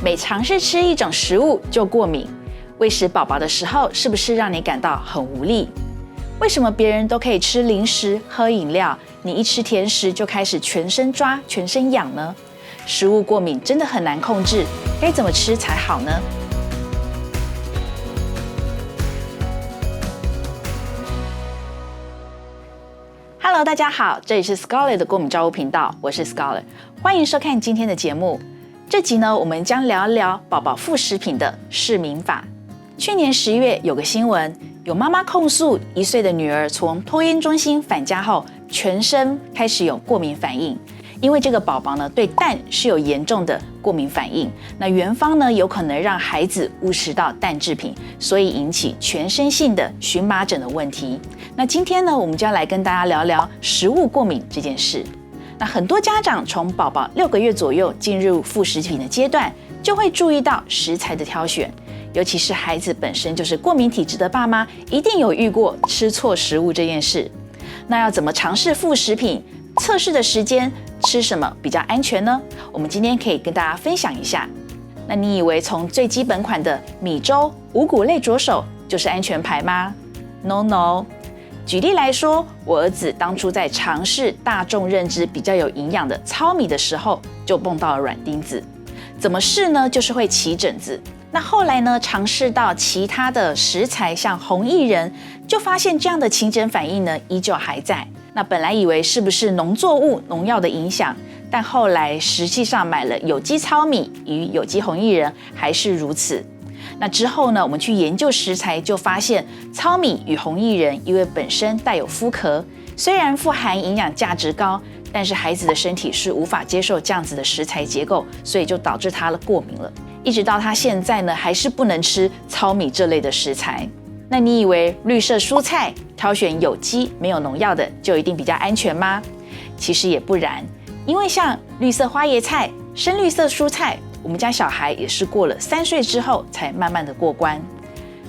每尝试吃一种食物就过敏，喂食宝宝的时候是不是让你感到很无力？为什么别人都可以吃零食、喝饮料，你一吃甜食就开始全身抓、全身痒呢？食物过敏真的很难控制，该怎么吃才好呢？Hello， 大家好，这里是 Scholar 的过敏照护频道，我是 Scholar， 欢迎收看今天的节目。这集呢，我们将聊一聊宝宝副食品的市民法。去年10月有个新闻，有妈妈控诉1岁的女儿从托婴中心返家后，全身开始有过敏反应。因为这个宝宝呢，对蛋是有严重的过敏反应，那园方呢有可能让孩子误食到蛋制品，所以引起全身性的荨麻疹的问题。那今天呢，我们就要来跟大家聊聊食物过敏这件事。那很多家长从宝宝6个月左右进入副食品的阶段，就会注意到食材的挑选，尤其是孩子本身就是过敏体质的爸妈，一定有遇过吃错食物这件事。那要怎么尝试副食品？测试的时间，吃什么比较安全呢？我们今天可以跟大家分享一下。那你以为从最基本款的米粥、五谷类着手就是安全牌吗？ No。举例来说，我儿子当初在尝试大众认知比较有营养的糙米的时候，就碰到了软钉子。怎么试呢？就是会起疹子。那后来呢，尝试到其他的食材，像红薏仁，就发现这样的起疹反应呢，依旧还在。那本来以为是不是农作物农药的影响，但后来实际上买了有机糙米与有机红薏仁，还是如此。那之后呢，我们去研究食材，就发现糙米与红薏仁因为本身带有麸壳，虽然富含营养价值高，但是孩子的身体是无法接受这样子的食材结构，所以就导致他过敏了。一直到他现在呢，还是不能吃糙米这类的食材。那你以为绿色蔬菜挑选有机没有农药的就一定比较安全吗？其实也不然，因为像绿色花椰菜、深绿色蔬菜，我们家小孩也是过了3岁之后才慢慢的过关。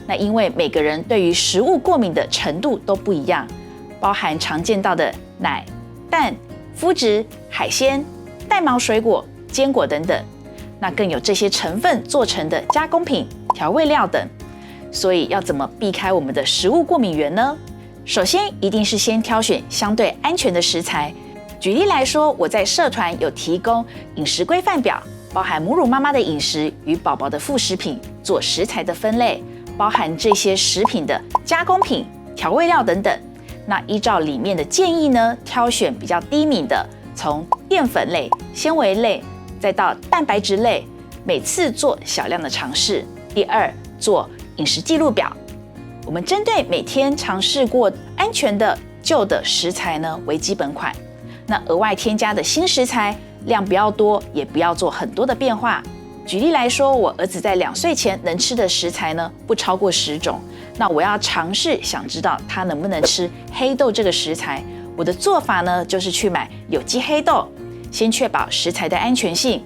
那因为每个人对于食物过敏的程度都不一样，包含常见到的奶、蛋、麸质、海鲜、带毛水果、坚果等等，那更有这些成分做成的加工品、调味料等。所以要怎么避开我们的食物过敏源呢？首先一定是先挑选相对安全的食材。举例来说，我在社团有提供饮食规范表，包含母乳妈妈的饮食与宝宝的副食品做食材的分类，包含这些食品的加工品、调味料等等。那依照里面的建议呢，挑选比较低敏的，从淀粉类、纤维类，再到蛋白质类，每次做小量的尝试。第二，做饮食记录表，我们针对每天尝试过安全的旧的食材呢为基本款，那额外添加的新食材量不要多，也不要做很多的变化。举例来说，我儿子在2岁前能吃的食材呢不超过10种，那我要尝试想知道他能不能吃黑豆这个食材，我的做法呢就是去买有机黑豆，先确保食材的安全性，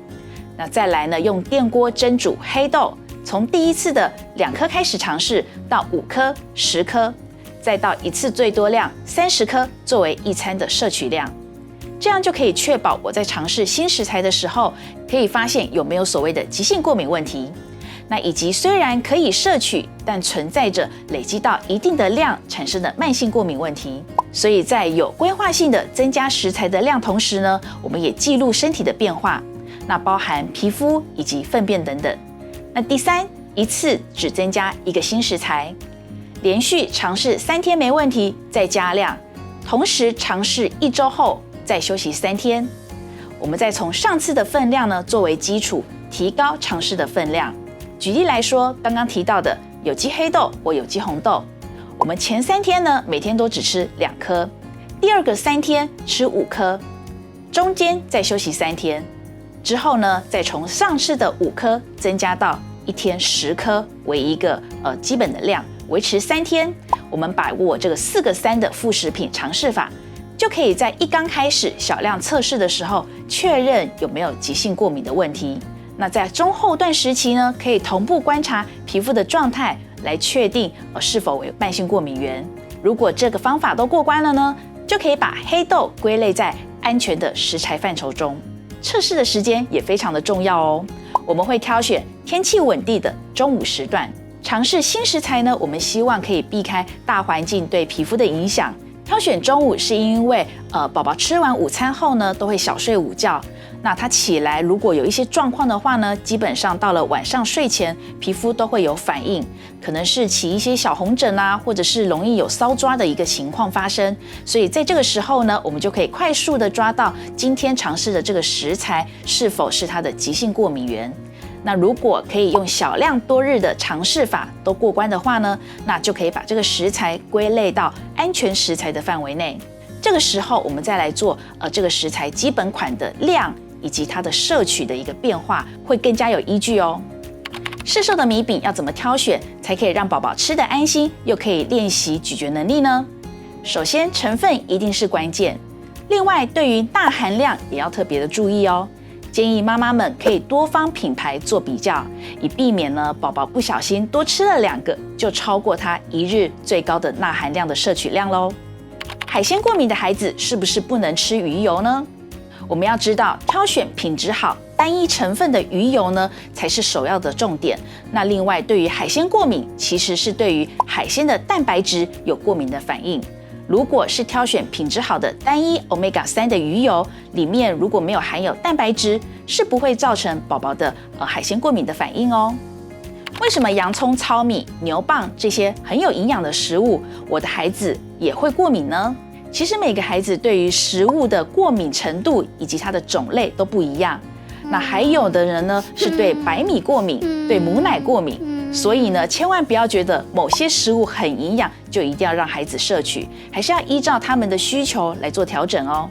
那再来呢用电锅蒸煮黑豆，从第一次的2颗开始尝试，到5颗、10颗，再到一次最多量30颗作为一餐的摄取量。这样就可以确保我在尝试新食材的时候，可以发现有没有所谓的急性过敏问题。那以及虽然可以摄取，但存在着累积到一定的量产生的慢性过敏问题。所以在有规划性的增加食材的量同时呢，我们也记录身体的变化，那包含皮肤以及粪便等等。那第三，一次只增加1个新食材，连续尝试3天没问题，再加量，同时尝试1周后再休息3天。我们再从上次的分量呢作为基础，提高尝试的分量。举例来说，刚刚提到的有机黑豆或有机红豆，我们前3天呢每天都只吃2颗，第二个3天吃5颗，中间再休息3天。之后呢，再从上次的5颗增加到1天10颗为一个基本的量，维持3天。我们把握这个4个3的副食品尝试法，就可以在刚开始小量测试的时候确认有没有急性过敏的问题。那在中后段时期呢，可以同步观察皮肤的状态，来确定是否为慢性过敏源。如果这个方法都过关了呢，就可以把黑豆归类在安全的食材范畴中。测试的时间也非常的重要哦。我们会挑选天气稳定的中午时段。尝试新食材呢，我们希望可以避开大环境对皮肤的影响。挑选中午是因为宝宝吃完午餐后呢，都会小睡午觉。那他起来如果有一些状况的话呢，基本上到了晚上睡前，皮肤都会有反应，可能是起一些小红疹啊，或者是容易有搔抓的一个情况发生。所以在这个时候呢，我们就可以快速的抓到今天尝试的这个食材是否是它的急性过敏源。那如果可以用小量多日的尝试法都过关的话呢，那就可以把这个食材归类到安全食材的范围内。这个时候我们再来做这个食材基本款的量以及它的摄取的一个变化，会更加有依据哦。市售的米饼要怎么挑选，才可以让宝宝吃得安心，又可以练习咀嚼能力呢？首先，成分一定是关键。另外，对于钠含量也要特别的注意哦。建议妈妈们可以多方品牌做比较，以避免呢宝宝不小心多吃了2个，就超过他一日最高的钠含量的摄取量喽。海鲜过敏的孩子是不是不能吃鱼油呢？我们要知道，挑选品质好、单一成分的鱼油呢，才是首要的重点。那另外，对于海鲜过敏，其实是对于海鲜的蛋白质有过敏的反应。如果是挑选品质好的单一 Omega-3 的鱼油，里面如果没有含有蛋白质，是不会造成宝宝的海鲜过敏的反应哦。为什么洋葱、糙米、牛蒡这些很有营养的食物，我的孩子也会过敏呢？其实每个孩子对于食物的过敏程度以及它的种类都不一样。那还有的人呢是对白米过敏，对母奶过敏。所以呢，千万不要觉得某些食物很营养，就一定要让孩子摄取，还是要依照他们的需求来做调整哦。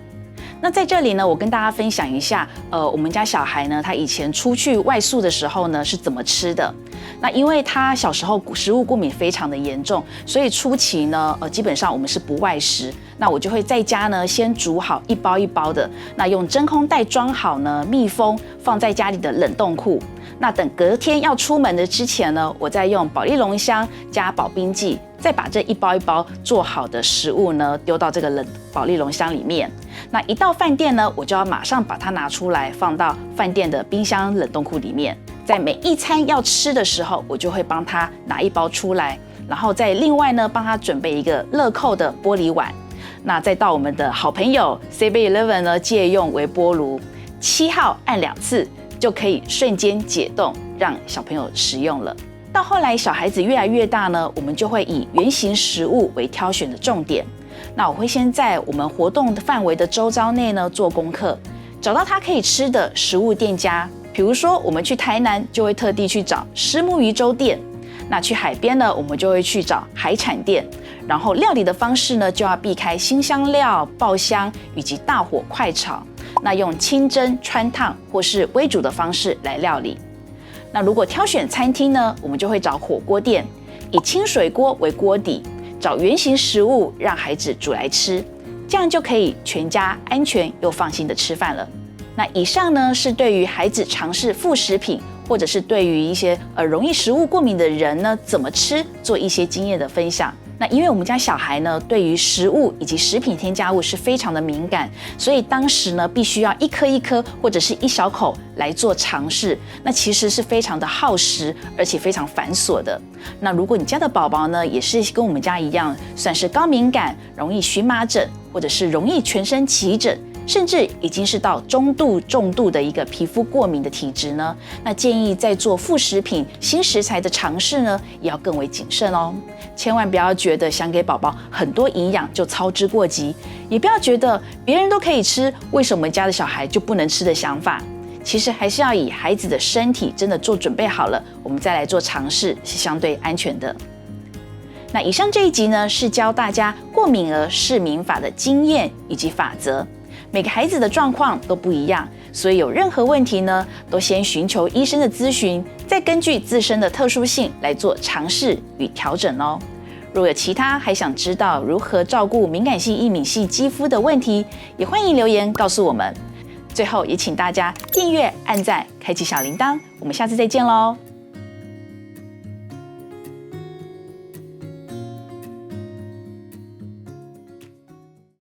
那在这里呢，我跟大家分享一下，我们家小孩呢，他以前出去外宿的时候呢，是怎么吃的。那因为他小时候食物过敏非常的严重，所以初期呢，基本上我们是不外食。那我就会在家呢，先煮好一包一包的，那用真空袋装好呢，密封，放在家里的冷冻库。那等隔天要出门的之前呢，我再用保丽龙箱加保冰剂，再把这一包一包做好的食物呢，丢到这个保丽龙箱里面。那一到饭店呢，我就要马上把它拿出来，放到饭店的冰箱冷冻库里面。在每一餐要吃的时候，我就会帮他拿一包出来，然后再另外呢，帮他准备一个乐扣的玻璃碗。那再到我们的好朋友 7-Eleven 呢，借用微波炉，7号按2次。就可以瞬间解冻，让小朋友食用了。到后来小孩子越来越大呢，我们就会以原型食物为挑选的重点。那我会先在我们活动的范围的周遭内呢做功课，找到他可以吃的食物店家。比如说我们去台南就会特地去找虱目鱼粥店，那去海边呢我们就会去找海产店。然后料理的方式呢就要避开辛香料、爆香以及大火快炒。那用清蒸、汆烫或是微煮的方式来料理。那如果挑选餐厅呢，我们就会找火锅店，以清水锅为锅底，找原型食物让孩子煮来吃，这样就可以全家安全又放心的吃饭了。那以上呢是对于孩子尝试副食品，或者是对于一些容易食物过敏的人呢怎么吃做一些经验的分享。那因为我们家小孩呢，对于食物以及食品添加物是非常的敏感，所以当时呢，必须要一颗一颗或者是一小口来做尝试。那其实是非常的耗时，而且非常繁琐的。那如果你家的宝宝呢，也是跟我们家一样，算是高敏感、容易荨麻疹，或者是容易全身起疹，甚至已经是到中度、重度的一个皮肤过敏的体质呢，那建议在做副食品、新食材的尝试呢，也要更为谨慎哦。千万不要觉得想给宝宝很多营养就操之过急，也不要觉得别人都可以吃，为什么我们家的小孩就不能吃的想法。其实还是要以孩子的身体真的做准备好了，我们再来做尝试是相对安全的。那以上这一集呢，是教大家过敏儿释敏法的经验以及法则。每个孩子的状况都不一样，所以有任何问题呢，都先寻求医生的咨询，再根据自身的特殊性来做尝试与调整哦。若有其他还想知道如何照顾敏感性、易敏性肌肤的问题，也欢迎留言告诉我们。最后也请大家订阅、按赞、开启小铃铛，我们下次再见喽。